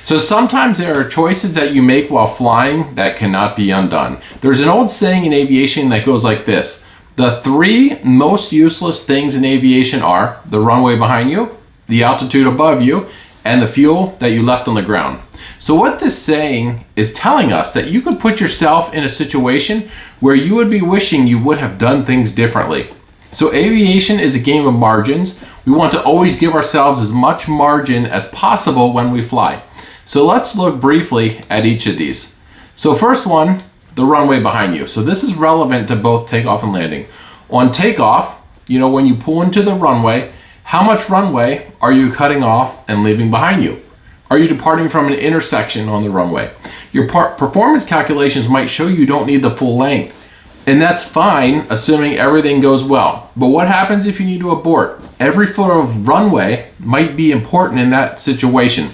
So sometimes there are choices that you make while flying that cannot be undone. There's an old saying in aviation that goes like this: the three most useless things in aviation are the runway behind you, the altitude above you, and the fuel that you left on the ground. So what this saying is telling us that you could put yourself in a situation where you would be wishing you would have done things differently. So aviation is a game of margins. We want to always give ourselves as much margin as possible when we fly. So let's look briefly at each of these. So first one, the runway behind you. So this is relevant to both takeoff and landing. On takeoff, when you pull into the runway, how much runway are you cutting off and leaving behind you? Are you departing from an intersection on the runway? Your performance calculations might show you don't need the full length. And that's fine, assuming everything goes well. But what happens if you need to abort? Every foot of runway might be important in that situation,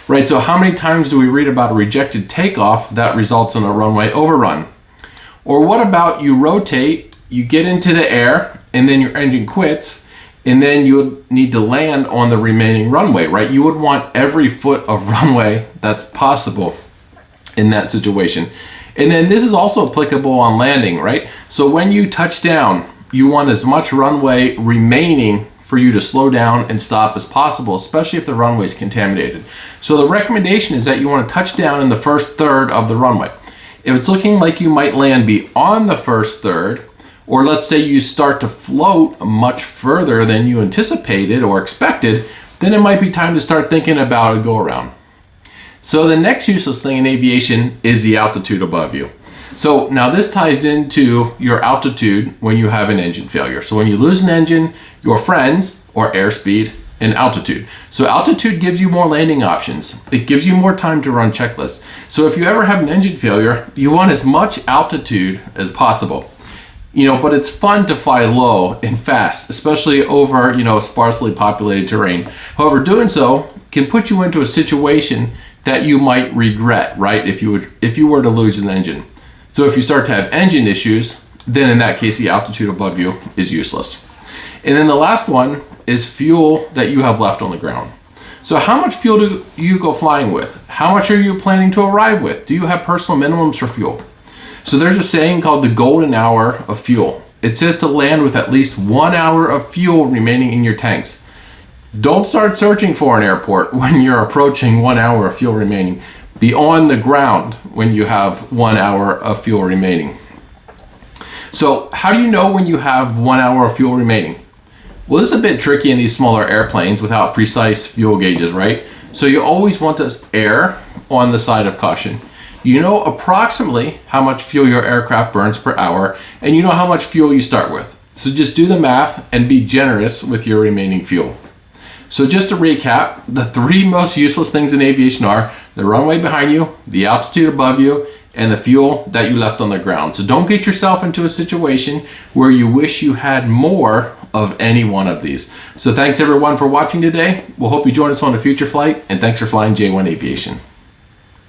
right? So how many times do we read about a rejected takeoff that results in a runway overrun? Or what about you rotate, you get into the air, and then your engine quits, and then you would need to land on the remaining runway, right? You would want every foot of runway that's possible in that situation. And then this is also applicable on landing, right? So when you touch down, you want as much runway remaining for you to slow down and stop as possible, especially if the runway is contaminated. So the recommendation is that you want to touch down in the first third of the runway. If it's looking like you might land beyond the first third, or let's say you start to float much further than you anticipated or expected, then it might be time to start thinking about a go around. So the next useless thing in aviation is the altitude above you. So now this ties into your altitude when you have an engine failure. So when you lose an engine, your friends or airspeed and altitude. So altitude gives you more landing options. It gives you more time to run checklists. So if you ever have an engine failure, you want as much altitude as possible. But it's fun to fly low and fast, especially over, sparsely populated terrain. However, doing so can put you into a situation that you might regret, right? If you were to lose an engine. So if you start to have engine issues, then in that case, the altitude above you is useless. And then the last one is fuel that you have left on the ground. So how much fuel do you go flying with? How much are you planning to arrive with? Do you have personal minimums for fuel? So there's a saying called the golden hour of fuel. It says to land with at least 1 hour of fuel remaining in your tanks. Don't start searching for an airport when you're approaching 1 hour of fuel remaining. Be on the ground when you have 1 hour of fuel remaining. So how do you know when you have 1 hour of fuel remaining? Well, this is a bit tricky in these smaller airplanes without precise fuel gauges, right? So you always want to err on the side of caution. You know approximately how much fuel your aircraft burns per hour, and you know how much fuel you start with. So just do the math and be generous with your remaining fuel. So just to recap, the three most useless things in aviation are the runway behind you, the altitude above you, and the fuel that you left on the ground. So don't get yourself into a situation where you wish you had more of any one of these. So thanks everyone for watching today. We'll hope you join us on a future flight, and thanks for flying J1 Aviation.